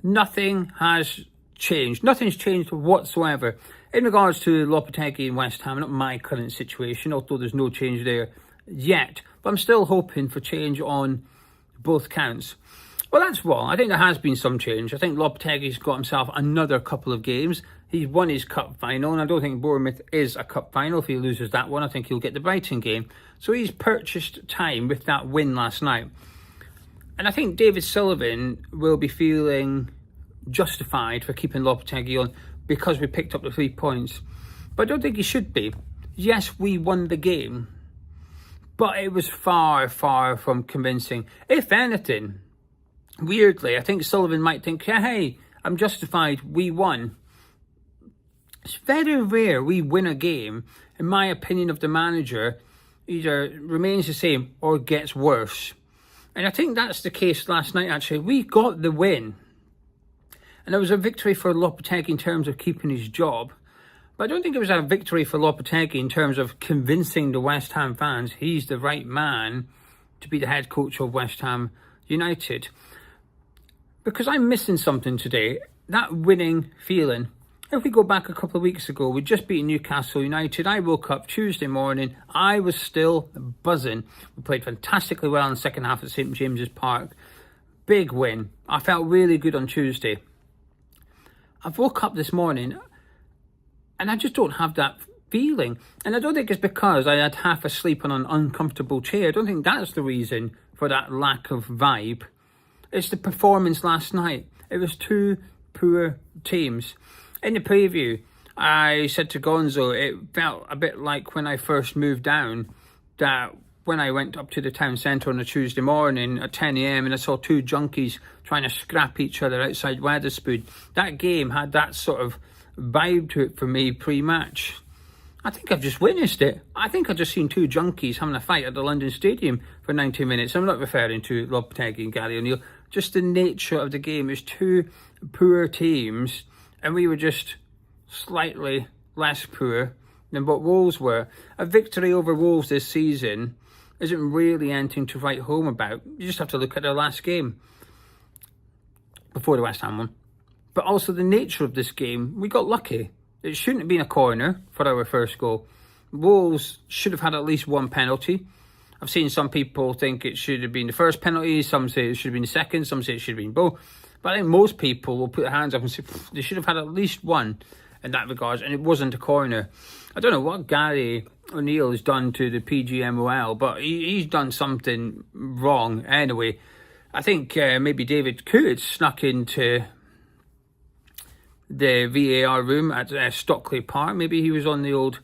nothing has changed. Nothing's changed whatsoever. In regards to Lopetegui and West Ham, not my current situation, although there's no change there yet. But I'm still hoping for change on both counts. Well, that's wrong. I think there has been some change. I think Lopetegui's got himself another couple of games. He's won his cup final, and I don't think Bournemouth is a cup final. If he loses that one, I think he'll get the Brighton game. So he's purchased time with that win last night. And I think David Sullivan will be feeling justified for keeping Lopetegui on because we picked up the 3 points. But I don't think he should be. Yes, we won the game, but it was far, far from convincing. If anything, weirdly, I think Sullivan might think, yeah, hey, I'm justified, we won. It's very rare we win a game, in my opinion, of the manager either remains the same or gets worse. And I think that's the case last night, actually. We got the win. And it was a victory for Lopetegui in terms of keeping his job. But I don't think it was a victory for Lopetegui in terms of convincing the West Ham fans he's the right man to be the head coach of West Ham United. Because I'm missing something today. That winning feeling. If we go back a couple of weeks ago, we'd just beaten Newcastle United. I woke up Tuesday morning. I was still buzzing. We played fantastically well in the second half at St James's Park. Big win. I felt really good on Tuesday. I've woke up this morning and I just don't have that feeling. And I don't think it's because I had half asleep on an uncomfortable chair. I don't think that's the reason for that lack of vibe. It's the performance last night. It was two poor teams. In the preview, I said to Gonzo, it felt a bit like when I first moved down, that when I went up to the town centre on a Tuesday morning at 10 a.m. and I saw two junkies trying to scrap each other outside Wetherspoon. That game had that sort of vibe to it for me pre-match. I think I've just witnessed it. I think I've just seen two junkies having a fight at the London Stadium for 90 minutes. I'm not referring to Lopetegui and Gary O'Neill. Just the nature of the game is two poor teams, and we were just slightly less poor than what Wolves were. A victory over Wolves this season isn't really anything to write home about. You just have to look at their last game before the West Ham one. But also the nature of this game, we got lucky. It shouldn't have been a corner for our first goal. Wolves should have had at least one penalty. I've seen some people think it should have been the first penalty, some say it should have been the second, some say it should have been both. But I think most people will put their hands up and say they should have had at least one in that regard, and it wasn't a corner. I don't know what Gary O'Neill has done to the PGMOL, but he's done something wrong anyway. I think maybe David Coote snuck into the VAR room at Stockley Park. Maybe he was on the old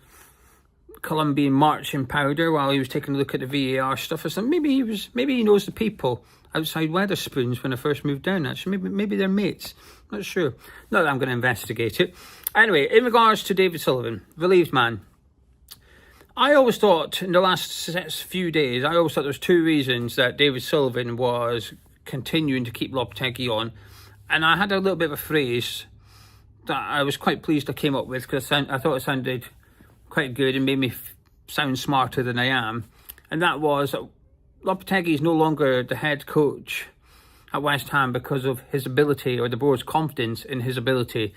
Colombian marching powder while he was taking a look at the VAR stuff or something. Maybe he knows the people outside Wetherspoons when I first moved down, actually. Maybe they're mates. Not sure. Not that I'm going to investigate it. Anyway, in regards to David Sullivan, relieved man. I always thought in the last few days, there was two reasons that David Sullivan was continuing to keep Lopetegui on. And I had a little bit of a phrase that I was quite pleased I came up with because I thought it sounded quite good and made me sound smarter than I am. And that was that Lopetegui is no longer the head coach at West Ham because of his ability or the board's confidence in his ability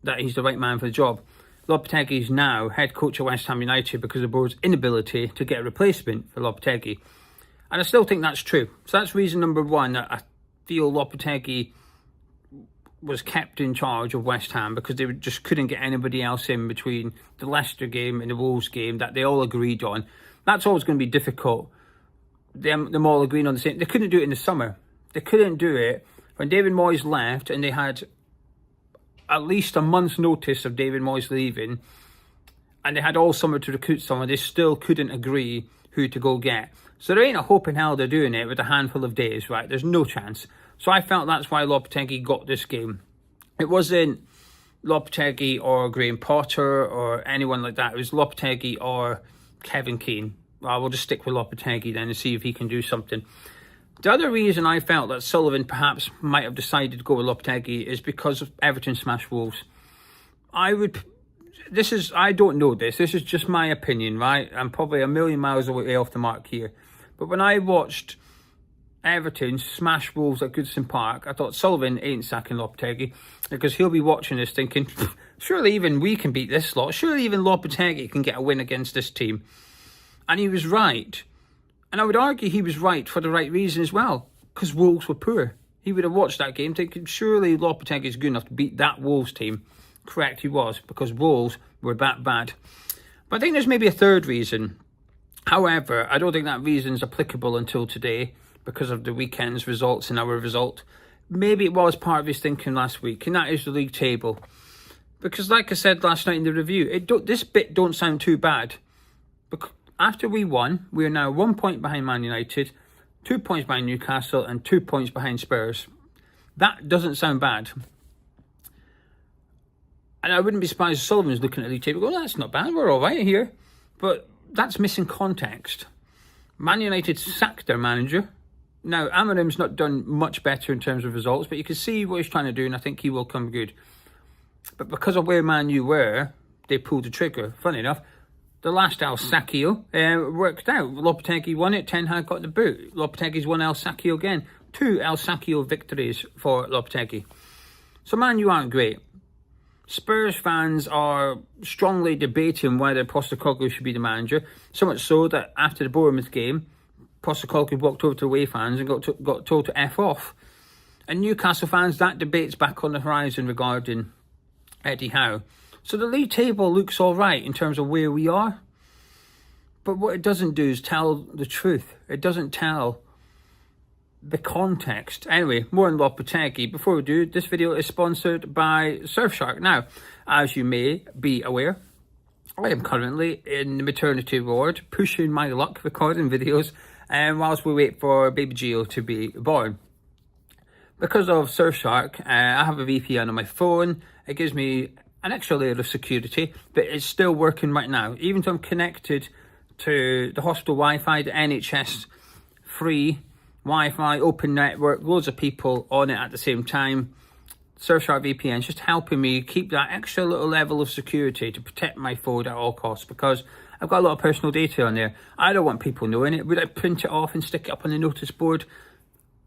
that he's the right man for the job. Lopetegui is now head coach at West Ham United because of the board's inability to get a replacement for Lopetegui. And I still think that's true. So that's reason number one, that I feel Lopetegui was kept in charge of West Ham because they just couldn't get anybody else in between the Leicester game and the Wolves game that they all agreed on. That's always going to be difficult. Them all agreeing on the same. They couldn't do it in the summer. They couldn't do it when David Moyes left and they had at least a month's notice of David Moyes leaving and they had all summer to recruit someone. They still couldn't agree who to go get. So there ain't a hope in hell they're doing it with a handful of days, right? There's no chance. So I felt that's why Lopetegui got this game. It wasn't Lopetegui or Graham Potter or anyone like that. It was Lopetegui or Kevin Keane. Well, we'll just stick with Lopetegui then and see if he can do something. The other reason I felt that Sullivan perhaps might have decided to go with Lopetegui is because of Everton smash Wolves. I don't know this. This is just my opinion, right? I'm probably a million miles away off the mark here. But when I watched Everton smashed Wolves at Goodison Park. I thought Sullivan ain't sacking Lopetegui because he'll be watching this thinking, surely even we can beat this lot. Surely even Lopetegui can get a win against this team. And he was right. And I would argue he was right for the right reason as well, because Wolves were poor. He would have watched that game thinking, surely Lopetegui is good enough to beat that Wolves team. Correct, he was, because Wolves were that bad. But I think there's maybe a third reason. However, I don't think that reason is applicable until today because of the weekend's results and our result. Maybe it was part of his thinking last week, and that is the league table. Because like I said last night in the review, this bit don't sound too bad. Because after we won, we are now 1 point behind Man United, 2 points behind Newcastle, and 2 points behind Spurs. That doesn't sound bad. And I wouldn't be surprised if Sullivan's looking at the league table going, that's not bad, we're all right here. But that's missing context. Man United sacked their manager. Now, Amarim's not done much better in terms of results, but you can see what he's trying to do, and I think he will come good. But because of where Man U were, they pulled the trigger. Funny enough, the last El Sacchio worked out. Lopetegui won it, Ten Hag got the boot. Lopetegui's won El Sacchio again. 2 El Sacchio victories for Lopetegui. So Man U aren't great. Spurs fans are strongly debating whether Postecoglou should be the manager. So much so that after the Bournemouth game, Postecoglou walked over to away fans and got told to F off. And Newcastle fans, that debate's back on the horizon regarding Eddie Howe. So the league table looks all right in terms of where we are. But what it doesn't do is tell the truth. It doesn't tell the context. Anyway, more on Lopetegui. Before we do, this video is sponsored by Surfshark. Now, as you may be aware, I am currently in the maternity ward, pushing my luck, recording videos, and whilst we wait for baby Gio to be born. Because of Surfshark, I have a VPN on my phone. It gives me an extra layer of security, but it's still working right now. Even though I'm connected to the hospital Wi-Fi, the NHS free Wi-Fi, open network, loads of people on it at the same time. Surfshark VPN is just helping me keep that extra little level of security to protect my phone at all costs, because I've got a lot of personal data on there. I don't want people knowing it. Would I print it off and stick it up on the notice board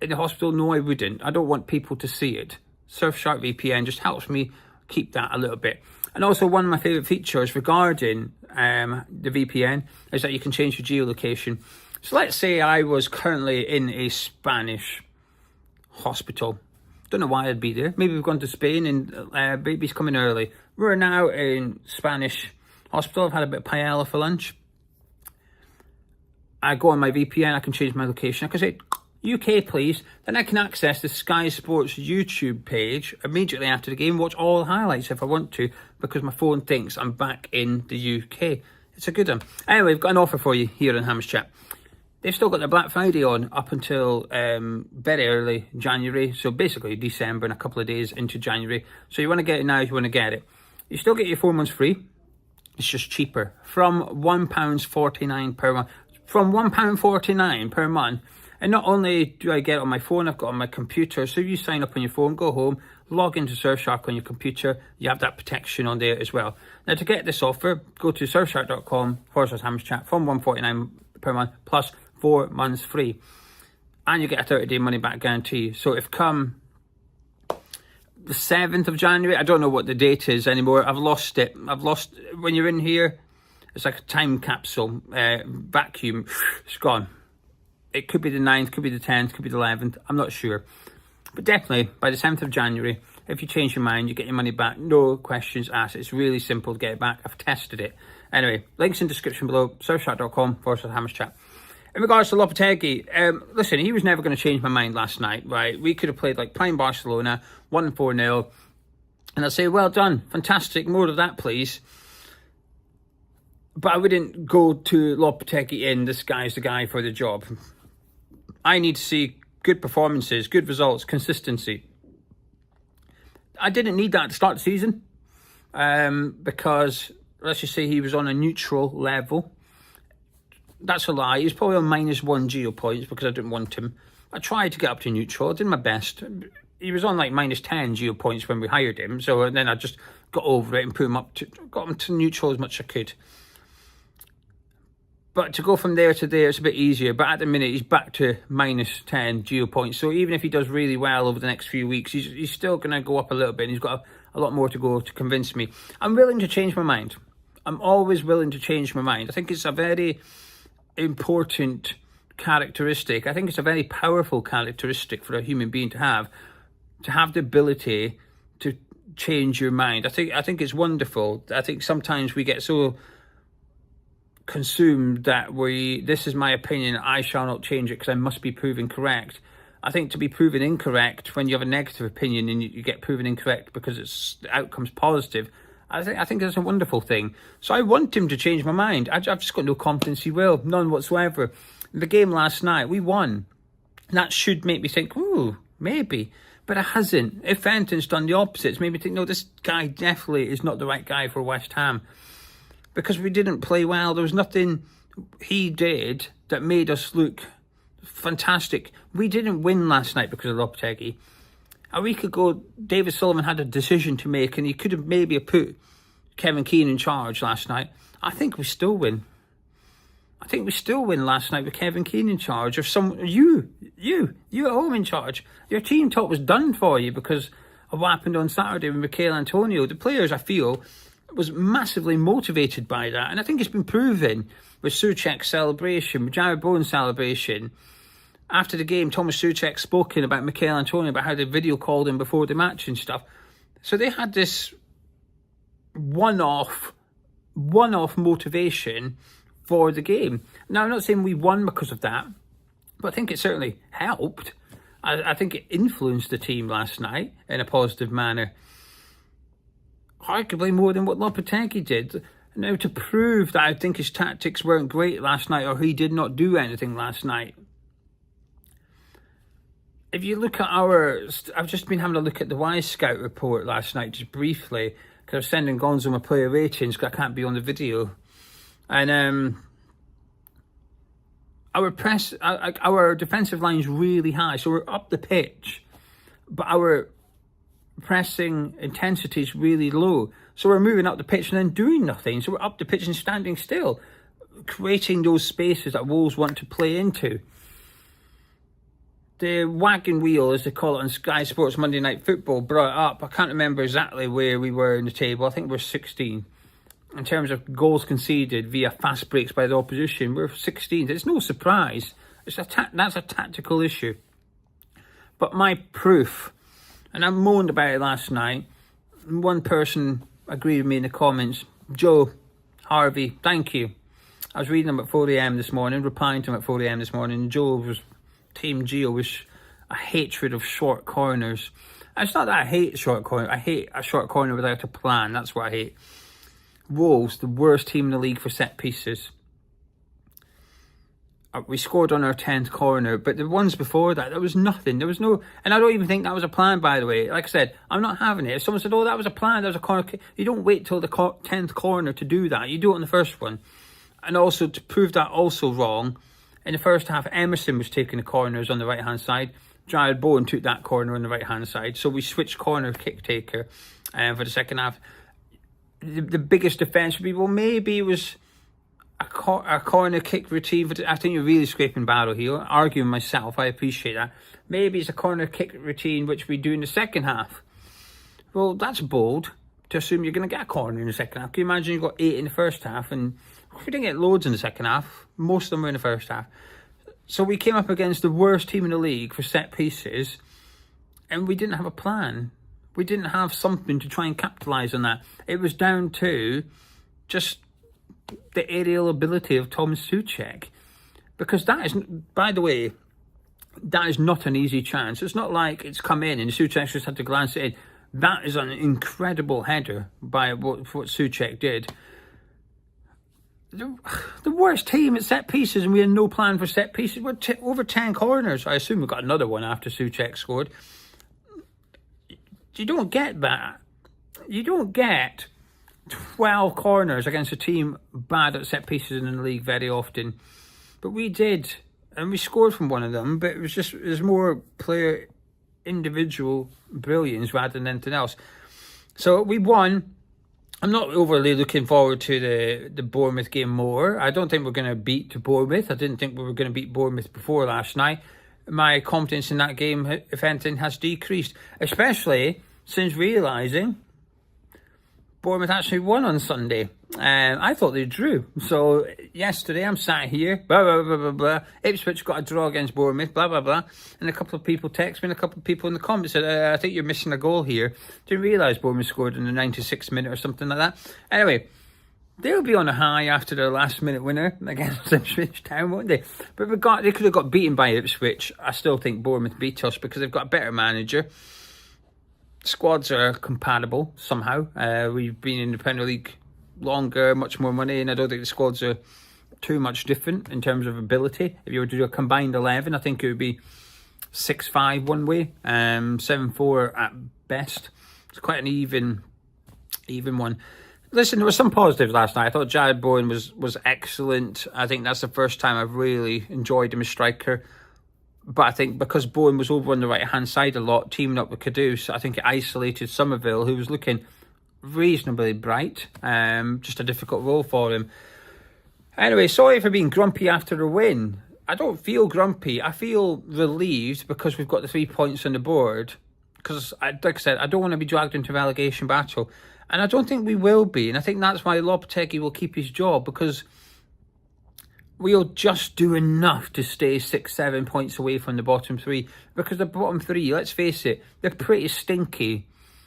in the hospital? No, I wouldn't. I don't want people to see it. Surfshark VPN just helps me keep that a little bit. And also, one of my favourite features regarding the VPN is that you can change your geolocation. So let's say I was currently in a Spanish hospital. Don't know why I'd be there. Maybe we've gone to Spain and baby's coming early. We're now in Spanish hospital. I've had a bit of paella for lunch. I go on my VPN. I can change my location. I can say, UK please. Then I can access the Sky Sports YouTube page immediately after the game. Watch all the highlights if I want to, because my phone thinks I'm back in the UK. It's a good one. Anyway, I've got an offer for you here on Hammer's Chat. They've still got their Black Friday on up until very early January. So basically December and a couple of days into January. So you want to get it now, you want to get it. You still get your 4 months free. It's just cheaper. From £1.49 per month. From £1.49 per month. And not only do I get it on my phone, I've got it on my computer. So if you sign up on your phone, go home, log into Surfshark on your computer, you have that protection on there as well. Now to get this offer, go to surfshark.com/hammerschat from £1.49 per month plus 4 months free. And you get a 30-day money back guarantee. So if come the 7th of January, I don't know what the date is anymore. I've lost it. When you're in here, it's like a time capsule, vacuum, it's gone. It could be the 9th, could be the 10th, could be the 11th. I'm not sure. But definitely, by the 7th of January, if you change your mind, you get your money back. No questions asked. It's really simple to get it back. I've tested it. Anyway, links in the description below. surfshark.com/hammerschat. In regards to Lopetegui, listen, he was never going to change my mind last night, right? We could have played like plain Barcelona, 1-4-0. And I'd say, well done. Fantastic. More of that, please. But I wouldn't go to Lopetegui in, this guy's the guy for the job. I need to see good performances, good results, consistency. I didn't need that to start the season because, let's just say he was on a neutral level. That's a lie. He was probably on -1 geo points because I didn't want him. I tried to get up to neutral. I did my best. He was on like -10 geo points when we hired him. So then I just got over it and got him to neutral as much as I could. But to go from there to there, it's a bit easier. But at the minute, he's back to minus 10 geo points. So even if he does really well over the next few weeks, he's still going to go up a little bit. And he's got a lot more to go to convince me. I'm willing to change my mind. I'm always willing to change my mind. I think it's a very important characteristic. I think it's a very powerful characteristic for a human being to have the ability to change your mind. I think it's wonderful. I think sometimes we get so consumed that this is my opinion, I shall not change it because I must be proven correct. I think to be proven incorrect when you have a negative opinion and you get proven incorrect because the outcome's positive, I think that's a wonderful thing. So I want him to change my mind. I've just got no confidence he will, none whatsoever. The game last night, we won. That should make me think, ooh, maybe. But it hasn't. If Fenton's done the opposite, it's made me think, no, this guy definitely is not the right guy for West Ham. Because we didn't play well. There was nothing he did that made us look fantastic. We didn't win last night because of Lopetegui. A week ago, David Sullivan had a decision to make, and he could have maybe put Kevin Keane in charge last night. I think we still win. I think we still win last night with Kevin Keane in charge, or you at home in charge. Your team talk was done for you because of what happened on Saturday with Mikel Antonio. The players, I feel, was massively motivated by that, and I think it's been proven with Souček's celebration, with Jared Bowen's celebration. After the game, Thomas Souček spoken about Mikel Antonio, about how they video called him before the match and stuff. So they had this one-off motivation for the game. Now, I'm not saying we won because of that, but I think it certainly helped. I think it influenced the team last night in a positive manner. Arguably more than what Lopetegui did. Now, to prove that I think his tactics weren't great last night, or he did not do anything last night. If you look at I've just been having a look at the Y Scout report last night, just briefly, because I was sending Gonzo my player ratings because I can't be on the video. And our defensive line's really high, so we're up the pitch, but our pressing intensity is really low. So we're moving up the pitch and then doing nothing. So we're up the pitch and standing still, creating those spaces that Wolves want to play into. The wagon wheel, as they call it on Sky Sports Monday Night Football, brought it up. I can't remember exactly where we were in the table. I think we're 16. In terms of goals conceded via fast breaks by the opposition, we're 16th. It's no surprise. That's a tactical issue. But my proof, and I moaned about it last night, one person agreed with me in the comments. Joe Harvey, thank you. I was reading him at 4 a.m. this morning, replying to him at 4 a.m. this morning. Team Gio was a hatred of short corners. It's not that I hate short corners. I hate a short corner without a plan. That's what I hate. Wolves, the worst team in the league for set pieces. We scored on our 10th corner, but the ones before that, there was nothing. There was no, and I don't even think that was a plan, by the way. Like I said, I'm not having it. If someone said, oh, that was a plan, that was a corner kick, you don't wait till the 10th corner to do that. You do it on the first one. And also, to prove that also wrong, in the first half, Emerson was taking the corners on the right-hand side. Jared Bowen took that corner on the right-hand side. So we switched corner kick taker for the second half. The biggest defence would be, well, maybe it was a corner kick routine. But I think you're really scraping battle here. Arguing myself, I appreciate that. Maybe it's a corner kick routine which we do in the second half. Well, that's bold to assume you're going to get a corner in the second half. Can you imagine you got 8 in the first half, and we didn't get loads in the second half. Most of them were in the first half. So we came up against the worst team in the league for set pieces, and we didn't have a plan. We didn't have something to try and capitalise on that. It was down to just the aerial ability of Thomas Souček. Because that is, by the way, that is not an easy chance. It's not like it's come in and Souček just had to glance it in. That is an incredible header by what Souček did. The worst team at set pieces, and we had no plan for set pieces. We're over 10 corners. I assume we got another one after Souček scored. You don't get that. You don't get 12 corners against a team bad at set pieces in the league very often. But we did, and we scored from one of them, but it was more player individual brilliance rather than anything else. So we won. I'm not overly looking forward to the Bournemouth game more. I don't think we're going to beat Bournemouth. I didn't think we were going to beat Bournemouth before last night. My confidence in that game, if anything, has decreased, especially since realising Bournemouth actually won on Sunday. I thought they drew. So yesterday I'm sat here, blah, blah, blah, blah, blah. Ipswich got a draw against Bournemouth, blah, blah, blah. And a couple of people text me and a couple of people in the comments said, I think you're missing a goal here. Didn't realise Bournemouth scored in the 96th minute or something like that. Anyway, they'll be on a high after their last minute winner against Ipswich Town, won't they? But they could have got beaten by Ipswich. I still think Bournemouth beat us because they've got a better manager. Squads are compatible somehow. We've been in the Premier League longer, much more money, and I don't think the squads are too much different in terms of ability. If you were to do a combined 11, I think it would be 6-5 one way, 7-4 at best. It's quite an even one. Listen, there were some positives last night. I thought Jared Bowen was excellent. I think that's the first time I've really enjoyed him as striker. But I think because Bowen was over on the right-hand side a lot, teaming up with Kudus, I think it isolated Somerville, who was looking reasonably bright. Just a difficult role for him. Anyway, sorry for being grumpy after a win. I don't feel grumpy. I feel relieved because we've got the 3 points on the board. Because, like I said, I don't want to be dragged into relegation battle. And I don't think we will be. And I think that's why Lopetegui will keep his job, because we'll just do enough to stay 6-7 points away from the bottom three. Because the bottom three, let's face it, they're pretty stinky.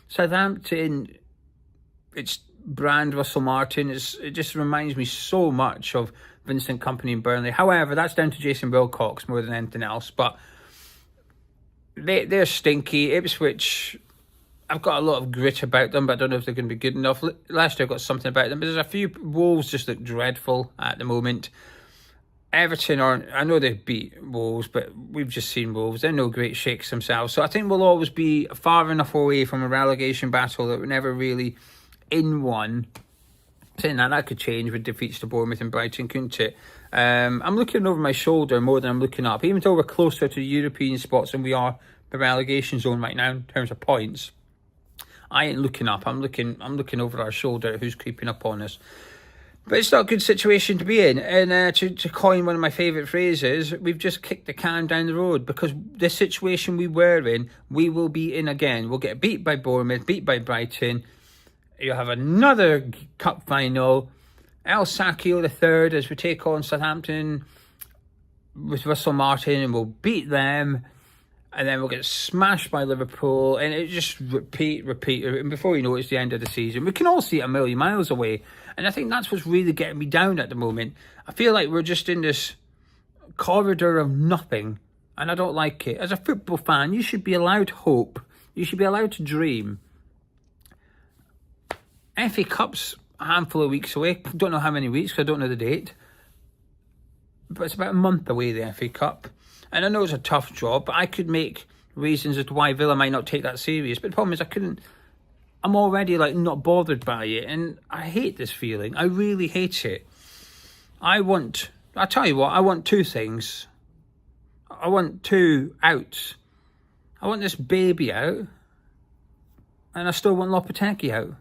Southampton, it's brand Russell Martin. It just reminds me so much of Vincent Kompany and Burnley. However, that's down to Jason Wilcox more than anything else. But they're stinky. Ipswich, I've got a lot of grit about them, but I don't know if they're going to be good enough. Last year I got something about them, but there's a few. Wolves just look dreadful at the moment. Everton aren't, I know they beat Wolves, but we've just seen Wolves. They're no great shakes themselves. So I think we'll always be far enough away from a relegation battle that we're never really in one. Saying that could change with defeats to Bournemouth and Brighton, couldn't it? I'm looking over my shoulder more than I'm looking up. Even though we're closer to the European spots than we are the relegation zone right now in terms of points, I ain't looking up. I'm looking over our shoulder at who's creeping up on us. But it's not a good situation to be in. And to coin one of my favourite phrases, we've just kicked the can down the road, because the situation we were in, we will be in again. We'll get beat by Bournemouth, beat by Brighton. You'll have another cup final. El Sacchio the third as we take on Southampton with Russell Martin, and we'll beat them. And then we'll get smashed by Liverpool, and it just repeat. And before you know it, it's the end of the season. We can all see it a million miles away. And I think that's what's really getting me down at the moment. I feel like we're just in this corridor of nothing, and I don't like it. As a football fan, you should be allowed hope. You should be allowed to dream. FA Cup's a handful of weeks away. Don't know how many weeks, because I don't know the date. But it's about a month away, the FA Cup. And I know it's a tough job, but I could make reasons as to why Villa might not take that serious. But the problem is I'm already not bothered by it. And I hate this feeling. I really hate it. I'll tell you what, I want two things. I want two outs. I want this baby out. And I still want Lopetegui out.